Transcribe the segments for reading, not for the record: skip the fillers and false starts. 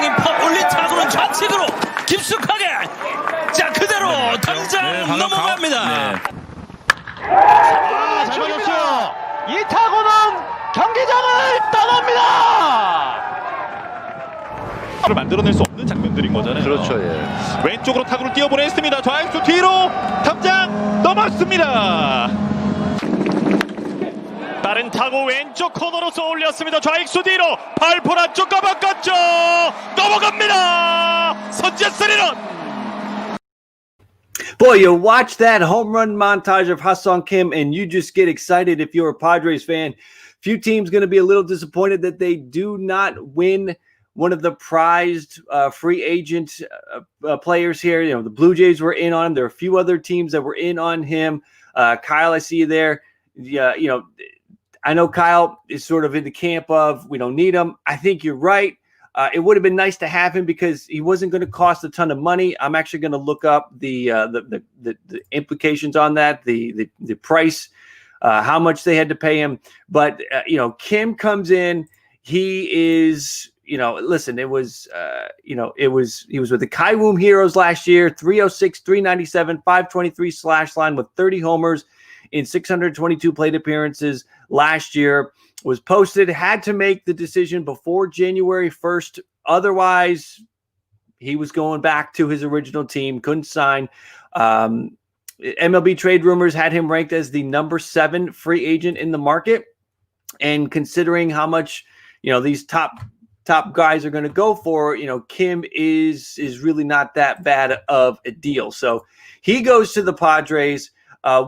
강인 퍽 올린 타구는 좌측으로 깊숙하게 자 그대로 당장 넘어갑니다. 잘 맞았어요. 이 타구는 경기장을 떠납니다. 만들어낼 수 없는 장면들인 거잖아요. 그렇죠. 예. 왼쪽으로 타구를 띄워보냈습니다. 좌익수 뒤로 담장 넘었습니다. 빠른 타구 왼쪽 코너로 쏘 올렸습니다. 좌익수 뒤로 발포 안쪽 까바꿨죠. 넘어갑니다. 선제 3런. Boy, you watch that home run montage of Ha-Seong Kim and you just get excited if you're a Padres fan. Few teams going to be a little disappointed that they do not win one of the prized free agent players here. You know, the Blue Jays were in on him. There are a few other teams that were in on him. Kyle, I see you there. Yeah, you know, I know Kyle is sort of in the camp of we don't need him. I think you're right. It would have been nice to have him because he wasn't going to cost a ton of money. I'm actually going to look up the implications on that, the price, how much they had to pay him. But you know, Kim comes in. He is, you know, listen. It was, he was with the Kaiwoom Heroes last year. 306, 397, 523 slash line with 30 homers in 622 plate appearances last year. Was posted, had to make the decision before January 1st. Otherwise, he was going back to his original team, couldn't sign. MLB trade rumors had him ranked as the number 7 free agent in the market. And considering how much, you know, these top guys are going to go for, you know, Kim is really not that bad of a deal. So he goes to the Padres.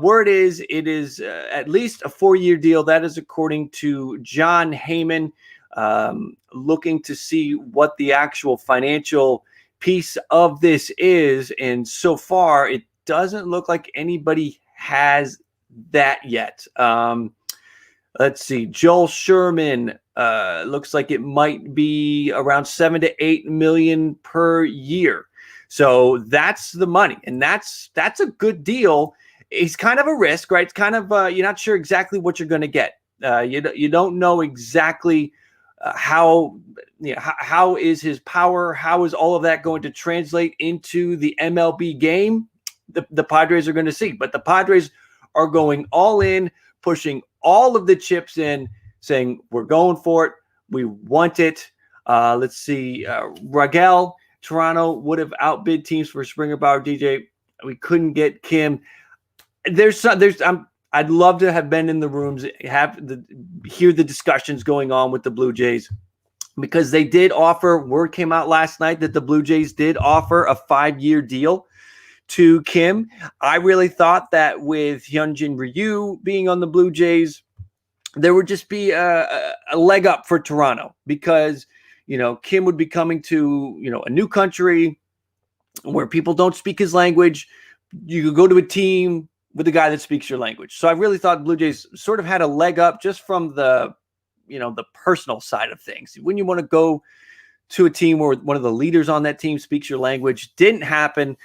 Word is it is at least a 4-year deal. That is according to John Heyman, looking to see what the actual financial piece of this is. And so far, it doesn't look like anybody has that yet. Let's see. Joel Sherman looks like it might be around $7 to $8 million per year. So that's the money, and that's a good deal. It's kind of a risk, right? It's kind of you're not sure exactly what you're going to get. You don't know exactly how is his power, how is all of that going to translate into the MLB game. The Padres are going to see, but the Padres are going all in, pushing all of the chips in, saying we're going for it, we want it. Let's see, Ragel, Toronto would have outbid teams for Springer, Bauer, DJ. We couldn't get Kim. I'd love to have been in the rooms, hear the discussions going on with the Blue Jays, because they did offer. Word came out last night that the Blue Jays did offer a 5-year deal to Kim. I really thought that with Hyunjin Ryu being on the Blue Jays, there would just be a leg up for Toronto, because you know Kim would be coming to a new country where people don't speak his language. You could go to a team with a guy that speaks your language. So I really thought Blue Jays sort of had a leg up just from the personal side of things. When you want to go to a team where one of the leaders on that team speaks your language, didn't happen.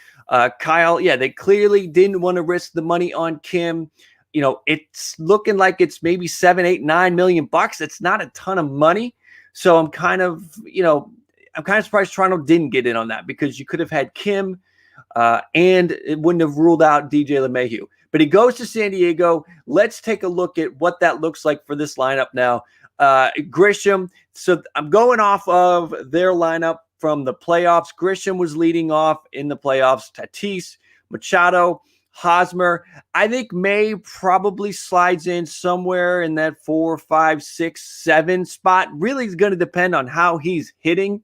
Kyle, they clearly didn't want to risk the money on Kim. You know, it's looking like it's maybe $7, $8, $9 million. It's not a ton of money. So I'm kind of surprised Toronto didn't get in on that, because you could have had Kim and it wouldn't have ruled out DJ LeMahieu. But he goes to San Diego. Let's take a look at what that looks like for this lineup now. Grisham. So I'm going off of their lineup from the playoffs. Grisham was leading off in the playoffs. Tatis, Machado, Hosmer. I think May probably slides in somewhere in that 4, 5, 6, 7 spot. Really is going to depend on how he's hitting.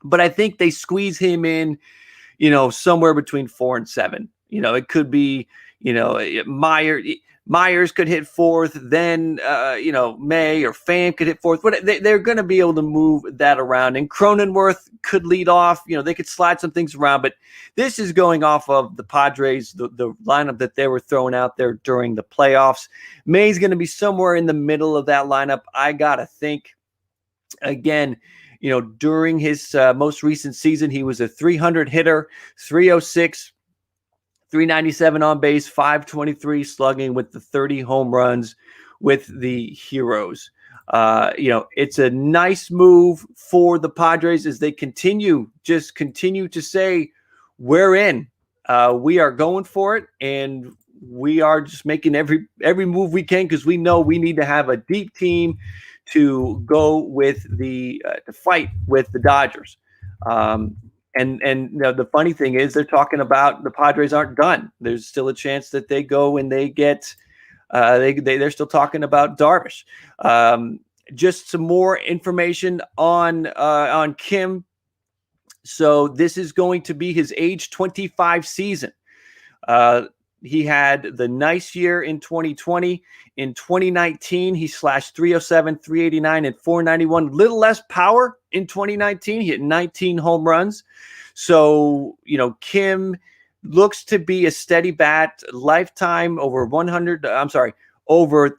But I think they squeeze him in, somewhere between 4 and 7. It could be, Myers could hit 4th, then, May or Pham could hit 4th. But they're going to be able to move that around. And Cronenworth could lead off. They could slide some things around. But this is going off of the Padres, the lineup that they were throwing out there during the playoffs. May's going to be somewhere in the middle of that lineup, I got to think. Again, during his most recent season, he was a 300 hitter, 306, 397 on base, 523 slugging with the 30 home runs with the Heroes. It's a nice move for the Padres as they continue to say, we're in. We are going for it, and we are just making every move we can because we know we need to have a deep team to go with to fight with the Dodgers. And the funny thing is they're talking about the Padres aren't done. There's still a chance that they go and they get they're still talking about Darvish. Just some more information on Kim. So this is going to be his age 25 season. He had the nice year in 2020. In 2019, he slashed 307, 389, and 491. Little less power in 2019. He hit 19 home runs. So, Kim looks to be a steady bat, lifetime over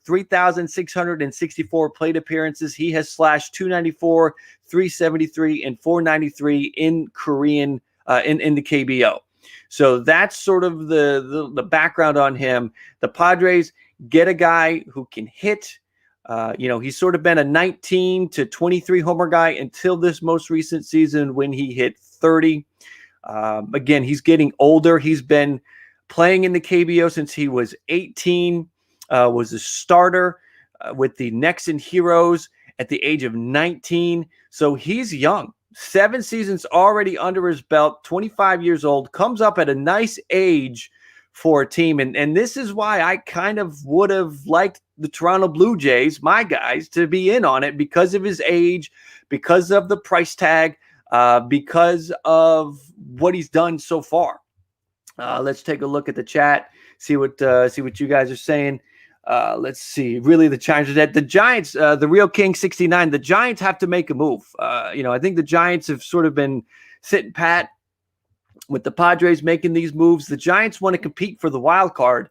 3,664 plate appearances. He has slashed 294, 373, and 493 in Korean in the KBO. So that's sort of the background on him. The Padres get a guy who can hit. He's sort of been a 19 to 23 homer guy until this most recent season when he hit 30. Again, he's getting older. He's been playing in the KBO since he was 18, was a starter with the Nexen Heroes at the age of 19. So he's young. 7 seasons already under his belt, 25 years old, comes up at a nice age for a team. And this is why I kind of would have liked the Toronto Blue Jays, my guys, to be in on it because of his age, because of the price tag, because of what he's done so far. Let's take a look at the chat, see what you guys are saying. Let's see. Really, the Giants are dead. The Giants, the Real King 69, the Giants have to make a move. I think the Giants have sort of been sitting pat with the Padres making these moves. The Giants want to compete for the wild card.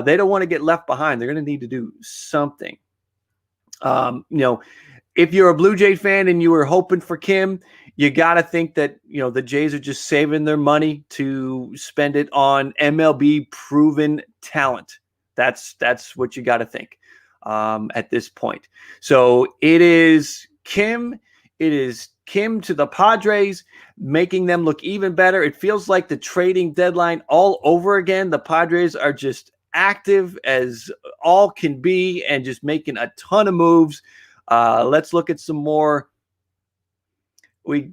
They don't want to get left behind. They're going to need to do something. If you're a Blue Jay fan and you were hoping for Kim, you got to think that, the Jays are just saving their money to spend it on MLB proven talent. That's what you got to think at this point. So it is Kim. It is Kim to the Padres, making them look even better. It feels like the trading deadline all over again. The Padres are just active as all can be and just making a ton of moves. Let's look at some more. All right,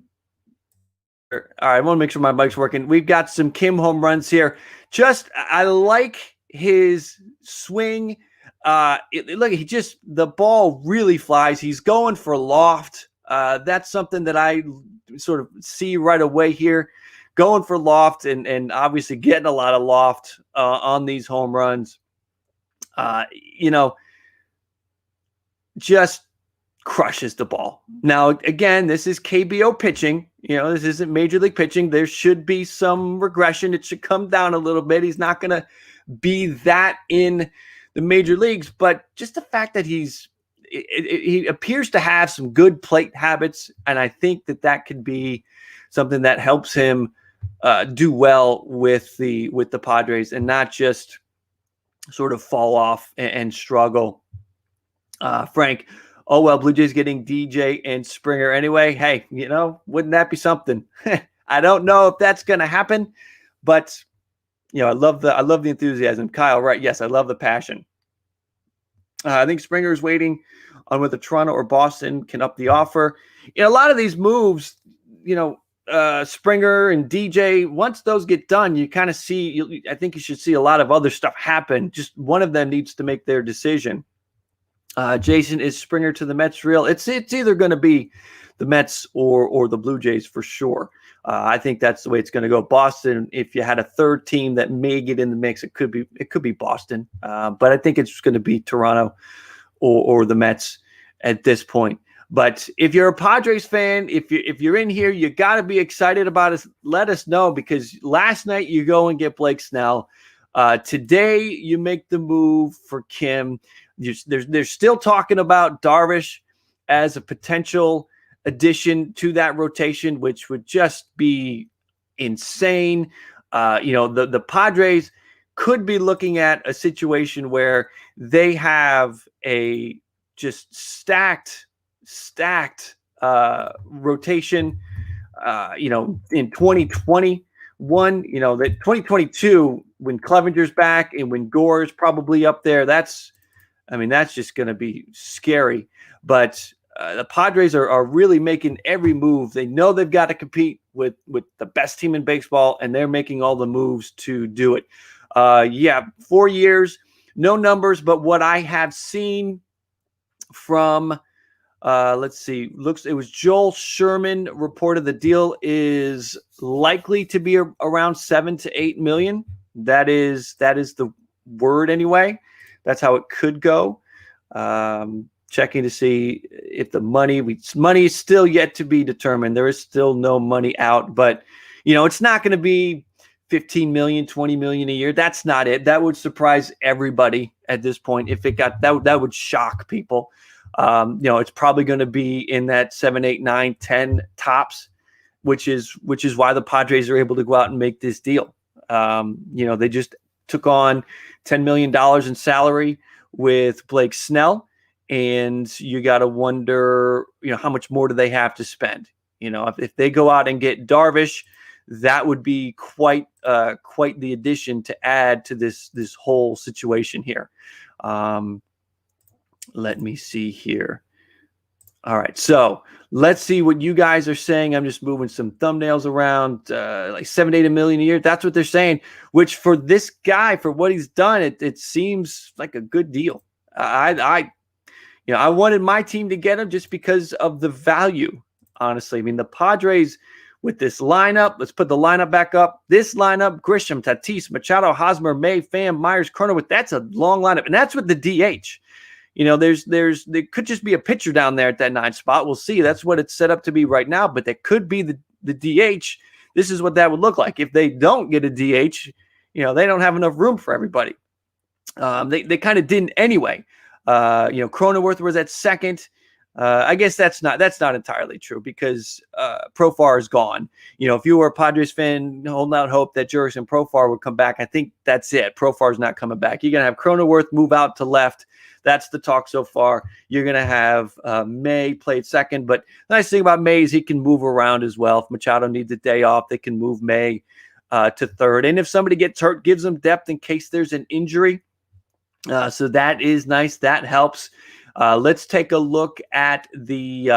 I want to make sure my mic's working. We've got some Kim home runs here. I like his swing. The ball really flies. He's going for loft. That's something that I sort of see right away here. Going for loft and obviously getting a lot of loft on these home runs. Just crushes the ball. Now, again, this is KBO pitching. This isn't major league pitching. There should be some regression. It should come down a little bit. He's not going to be that in the major leagues, but just the fact that he appears to have some good plate habits, and I think that could be something that helps him do well with the Padres and not just sort of fall off and struggle. Frank, oh well, Blue Jays getting DJ and Springer anyway. Hey, wouldn't that be something? I don't know if that's going to happen, but I love the enthusiasm. Kyle, right? Yes, I love the passion. I think Springer is waiting on whether Toronto or Boston can up the offer. A lot of these moves, Springer and DJ, once those get done, you kind of see. I think you should see a lot of other stuff happen. Just one of them needs to make their decision. Jason, is Springer to the Mets real? It's either going to be the Mets or the Blue Jays for sure. I think that's the way it's going to go. Boston, if you had a third team that may get in the mix, it could be Boston. But I think it's going to be Toronto or the Mets at this point. But if you're a Padres fan, if you're in here, you got to be excited about us. Let us know, because last night you go and get Blake Snell. Today you make the move for Kim. They're still talking about Darvish as a potential addition to that rotation, which would just be insane. The Padres could be looking at a situation where they have a just stacked rotation. In 2021, that 2022 when Clevenger's back and when Gore's probably up there, that's just going to be scary. But the Padres are really making every move. They know they've got to compete with the best team in baseball, and they're making all the moves to do it. 4 years, no numbers, but what I have seen from let's see. It was Joel Sherman reported the deal is likely to be around 7 to 8 million. That is the word anyway. That's how it could go. Checking to see if the money is still yet to be determined. There is still no money out, but it's not going to be 15 million, 20 million a year. That's not it. That would surprise everybody at this point. If it got that would shock people. It's probably going to be in that 7, 8, 9, 10 tops, which is why the Padres are able to go out and make this deal. They just took on $10 million in salary with Blake Snell, and you got to wonder, how much more do they have to spend? If they go out and get Darvish, that would be quite the addition to add to this whole situation here. Let me see here. All right, so let's see what you guys are saying. I'm just moving some thumbnails around, like 7 to 8 million a year. That's what they're saying, which for this guy, for what he's done, it seems like a good deal. I wanted my team to get him just because of the value, honestly. I mean, the Padres with this lineup, let's put the lineup back up. This lineup, Grisham, Tatis, Machado, Hosmer, May, Pham, Myers, Cronenworth, that's a long lineup, and that's with the DH. There could just be a pitcher down there at that 9 spot. We'll see. That's what it's set up to be right now, but there could be the DH. This is what that would look like. If they don't get a DH, they don't have enough room for everybody. They kind of didn't anyway. Cronenworth was at second. I guess that's not entirely true because Profar is gone. If you were a Padres fan holding out hope that Jurickson Profar would come back, I think that's it. Profar's not coming back. You're going to have Cronenworth move out to left. That's the talk so far. You're going to have May play at second. But the nice thing about May is he can move around as well. If Machado needs a day off, they can move May to third. And if somebody gets hurt, gives them depth in case there's an injury. So that is nice. That helps. Let's take a look at the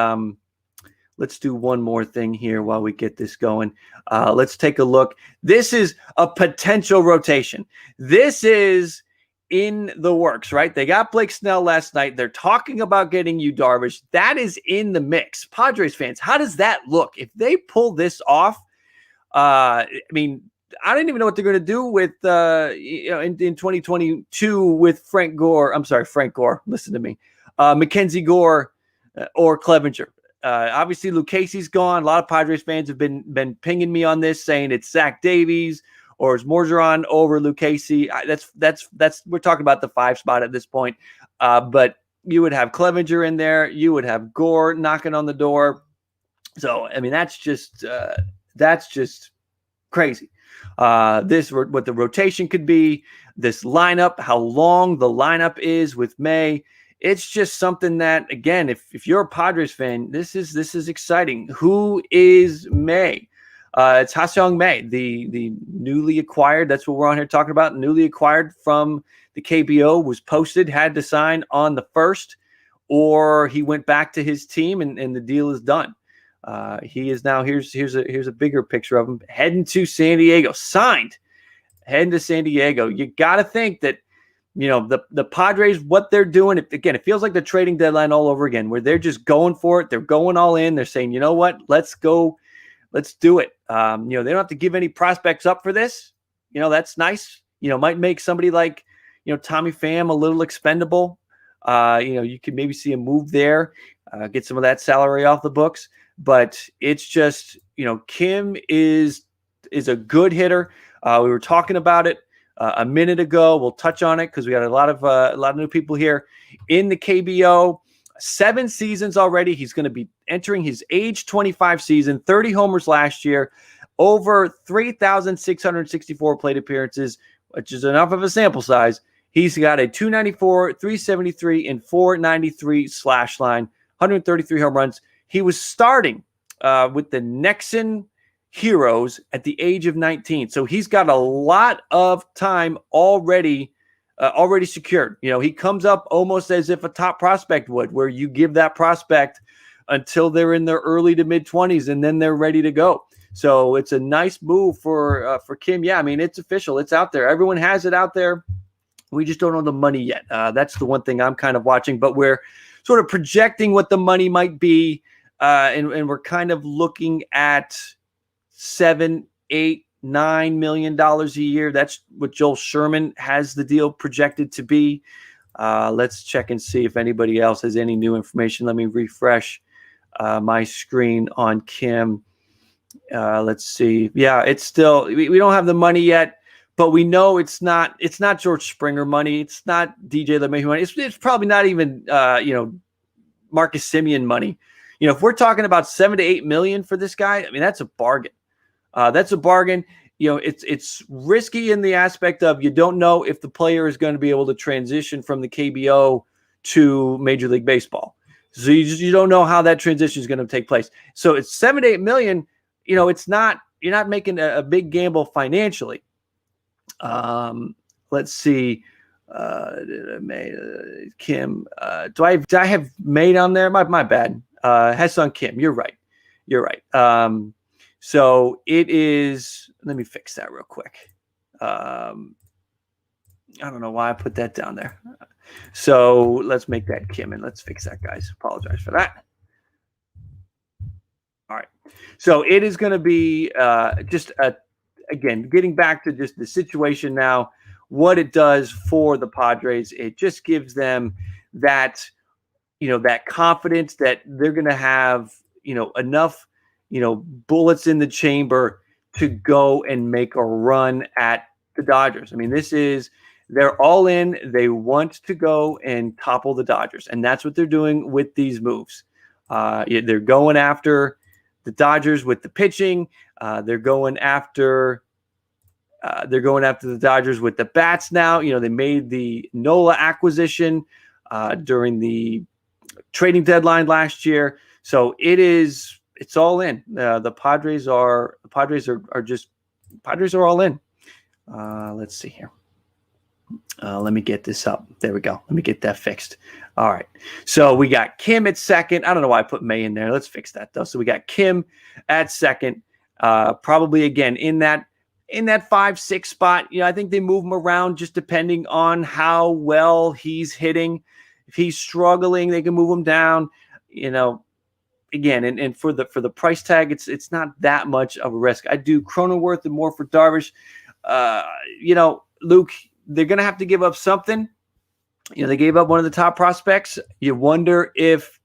let's do one more thing here while we get this going. Let's take a look. This is a potential rotation. This is in the works, right? They got Blake Snell last night. They're talking about getting you Darvish. That is in the mix. Padres fans, how does that look? If they pull this off, I don't even know what they're going to do with, in 2022 with Frank Gore. Listen to me. Mackenzie Gore or Clevenger. Obviously, Lucchese's gone. A lot of Padres fans have been pinging me on this, saying it's Zach Davies or is Morzarán over Lucchese. That's we're talking about the 5 spot at this point. But you would have Clevenger in there. You would have Gore knocking on the door. So that's just crazy. What the rotation could be. This lineup, how long the lineup is with May. It's just something that, again, if you're a Padres fan, this is exciting. Who is May? It's Ha-Seong May, the newly acquired. That's what we're on here talking about. Newly acquired from the KBO, was posted, had to sign on the 1st, or he went back to his team and the deal is done. He is now, here's a bigger picture of him heading to San Diego, signed, heading to San Diego. You got to think that, the Padres, what they're doing, it feels like the trading deadline all over again, where they're just going for it. They're going all in. They're saying, you know what, let's go. Let's do it. They don't have to give any prospects up for this. That's nice. Might make somebody like, Tommy Pham a little expendable. You could maybe see a move there, get some of that salary off the books. But it's just, Kim is a good hitter. We were talking about it a minute ago. We'll touch on it because we got a lot of new people here in the KBO. 7 seasons already. He's going to be entering his age 25 season, 30 homers last year, over 3,664 plate appearances, which is enough of a sample size, He's got a 294, 373, and 493 slash line, 133 home runs. He was starting with the Nexen Heroes at the age of 19. So he's got a lot of time already secured. You know, he comes up almost as if a top prospect would, where you give that prospect until they're in their early to mid 20s and then they're ready to go. So it's a nice move for Kim. Yeah, I mean, it's official. It's out there. Everyone has it out there. We just don't know the money yet. That's the one thing I'm kind of watching, but we're sort of projecting what the money might be. And we're kind of looking at $7, $8, $9 million a year. That's what Joel Sherman has the deal projected to be. Let's check and see if anybody else has any new information. Let me refresh my screen on Kim. Let's see. Yeah, it's still, we don't have the money yet. But we know it's not George Springer money. It's not DJ LeMahieu money. It's probably not even Marcus Semien money. You know, if we're talking about $7 to $8 million for this guy, I mean that's a bargain. That's a bargain. You know, it's risky in the aspect of you don't know if the player is going to be able to transition from the KBO to Major League Baseball. So you don't know how that transition is going to take place. So it's $7 to $8 million. You know, it's not, you're not making a big gamble financially. Let's see. Kim, do I have May on there? My bad. Ha-Seong Kim. You're right. So it is, let me fix that real quick. I don't know why I put that down there. So let's make that Kim and let's fix that, guys. Apologize for that. All right. So it is going to be, again, getting back to just the situation now, what it does for the Padres, it just gives them that, that confidence that they're going to have, enough, bullets in the chamber to go and make a run at the Dodgers. I mean, they're all in. They want to go and topple the Dodgers, and that's what they're doing with these moves. They're going after the Dodgers with the pitching. They're going after the Dodgers with the bats now. They made the Nola acquisition during the trading deadline last year. So it's all in. The Padres are all in. Let's see here. Let me get this up. There we go. Let me get that fixed. All right. So we got Kim at second. I don't know why I put May in there. Let's fix that though. So we got Kim at second. Probably again in that 5-6 spot. I think they move him around just depending on how well he's hitting. If he's struggling, they can move him down. Again, and for the price tag, it's not that much of a risk. I do Cronenworth and more for Darvish. Luke, they're going to have to give up something. They gave up one of the top prospects. You wonder if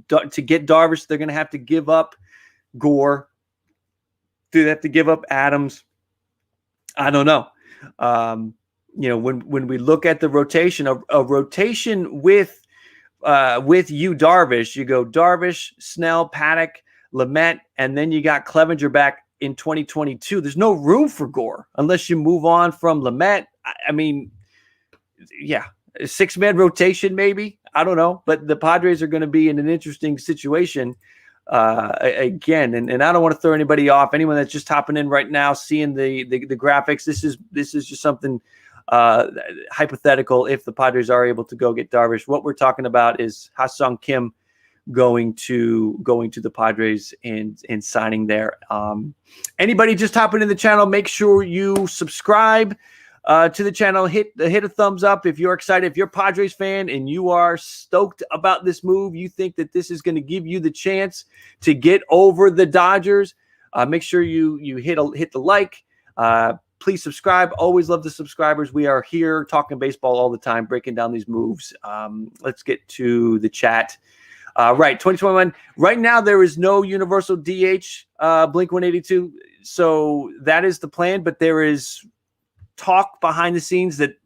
to get Darvish, they're going to have to give up Gore. Do they have to give up Adams? I don't know. When we look at the rotation, a rotation with Darvish, you go Darvish, Snell, Paddock, Lamet, and then you got Clevenger back in 2022. There's no room for Gore unless you move on from Lamet. I mean, yeah, a 6-man rotation maybe. I don't know, but the Padres are going to be in an interesting situation again. And I don't want to throw anybody off. Anyone that's just hopping in right now, seeing the graphics, this is just something hypothetical. If the Padres are able to go get Darvish, what we're talking about is Ha-Seong Kim going to the Padres and signing there. Anybody just hopping in the channel, make sure you subscribe to the channel. Hit a thumbs up if you're excited. If you're a Padres fan and you are stoked about this move, you think that this is going to give you the chance to get over the Dodgers, make sure you hit the like. Please subscribe. Always love the subscribers. We are here talking baseball all the time, breaking down these moves. Let's get to the chat. Right, 2021. Right now, there is no universal DH Blink-182, so that is the plan. But there is talk behind the scenes that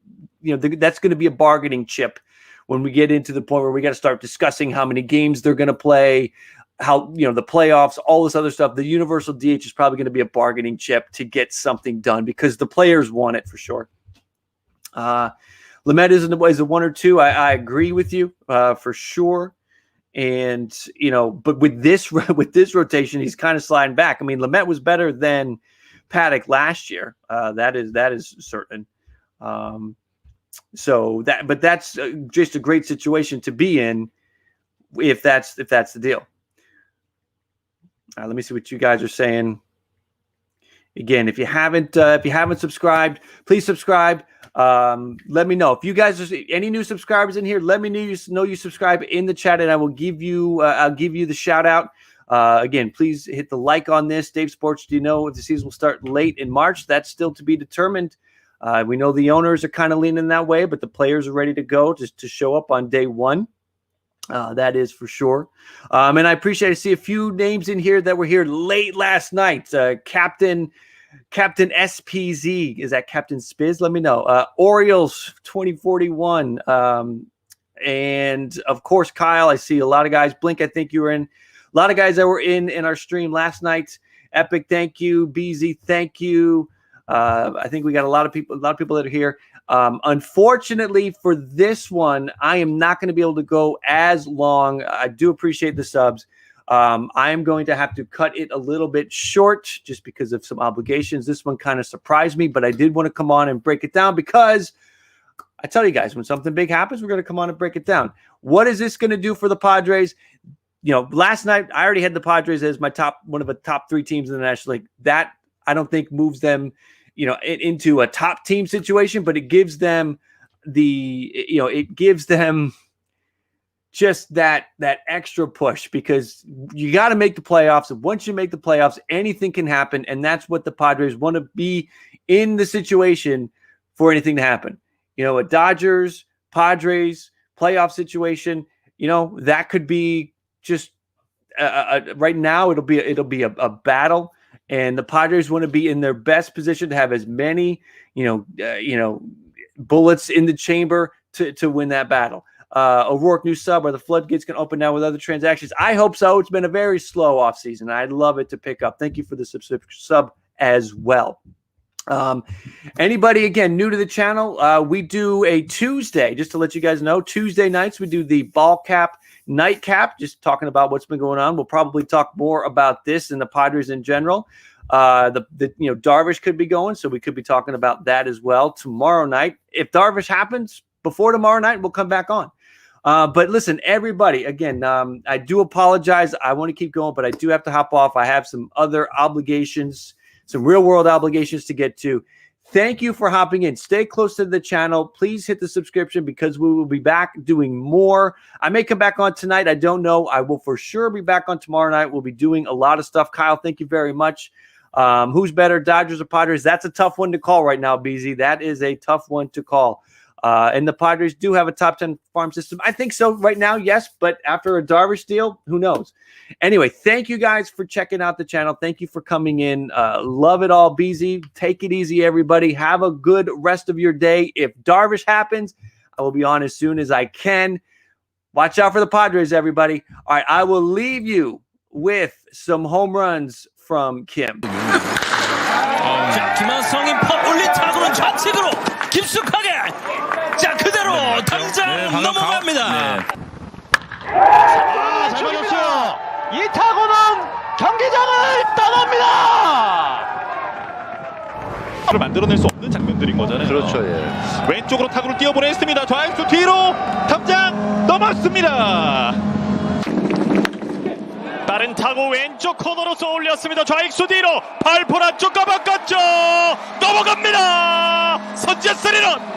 that's going to be a bargaining chip when we get into the point where we got to start discussing how many games they're going to play, how the playoffs, all this other stuff. The universal DH is probably going to be a bargaining chip to get something done because the players want it for sure. Lamet is a 1 or 2. I agree with you for sure. And, but with this rotation, he's kind of sliding back. I mean, Lamet was better than Paddock last year. That is certain. But that's just a great situation to be in if that's the deal. Let me see what you guys are saying. Again, if you haven't subscribed, please subscribe. Let me know if you guys are any new subscribers in here. Let me know you subscribe in the chat, and I will give you the shout out. Again, please hit the like on this. Dave Sports, do you know if the season will start late in March? That's still to be determined. We know the owners are kind of leaning that way, but the players are ready to go just to show up on day one. That is for sure. And I appreciate to see a few names in here that were here late last night. Captain SPZ. Is that Captain Spiz? Let me know. Orioles 2041. And of course, Kyle, I see a lot of guys. Blink, I think you were in. A lot of guys that were in our stream last night. Epic, thank you. BZ, thank you. I think we got a lot of people that are here. Unfortunately for this one, I am not going to be able to go as long. I do appreciate the subs. I am going to have to cut it a little bit short just because of some obligations. This one kind of surprised me, but I did want to come on and break it down because I tell you guys, when something big happens, we're going to come on and break it down. What is this going to do for the Padres? Last night I already had the Padres as my one of the top 3 teams in the National League. That I don't think moves them, into a top team situation, but it gives them just that extra push because you got to make the playoffs. And once you make the playoffs, anything can happen. And that's what the Padres want to be in the situation for anything to happen. A Dodgers, Padres playoff situation, that could be just right now. It'll be a battle. And the Padres want to be in their best position to have as many, bullets in the chamber to win that battle. O'Rourke, new sub. Are the floodgates can open now with other transactions? I hope so. It's been a very slow offseason. I'd love it to pick up. Thank you for the sub as well. Anybody, again, new to the channel, we do a Tuesday, just to let you guys know, Tuesday nights, we do the ball cap nightcap, just talking about what's been going on. We'll probably talk more about this and the Padres in general. Darvish could be going, so we could be talking about that as well tomorrow night. If Darvish happens before tomorrow night, we'll come back on. But listen, everybody, again, I do apologize. I want to keep going, but I do have to hop off. I have some other obligations, some real world obligations to get to. Thank you for hopping in. Stay close to the channel. Please hit the subscription because we will be back doing more. I may come back on tonight. I don't know. I will for sure be back on tomorrow night. We'll be doing a lot of stuff. Kyle, thank you very much. Who's better, Dodgers or Padres? That's a tough one to call right now, BZ. That is a tough one to call. And the Padres do have a top 10 farm system. I think so right now, yes. But after a Darvish deal, who knows? Anyway, thank you guys for checking out the channel. Thank you for coming in. Love it all, BZ. Take it easy, everybody. Have a good rest of your day. If Darvish happens, I will be on as soon as I can. Watch out for the Padres, everybody. All right, I will leave you with some home runs from Kim. 자, 김하성이 퍽 올린 타구는 좌측으로 깊숙하게. 자, 그대로 당장 넘어갑니다. 잘 맞았어요. 이 타구는 경기장을 떠납니다. 를 만들어낼 수 없는 장면들인 거잖아요. 그렇죠. 예. 왼쪽으로 타구를 띄워보냈습니다. 좌익수 뒤로 탐장 넘었습니다. 빠른 타구 왼쪽 코너로 쏘올렸습니다. 좌익수 뒤로 발포 안쪽과 바꿨죠. 넘어갑니다. 선제 3런.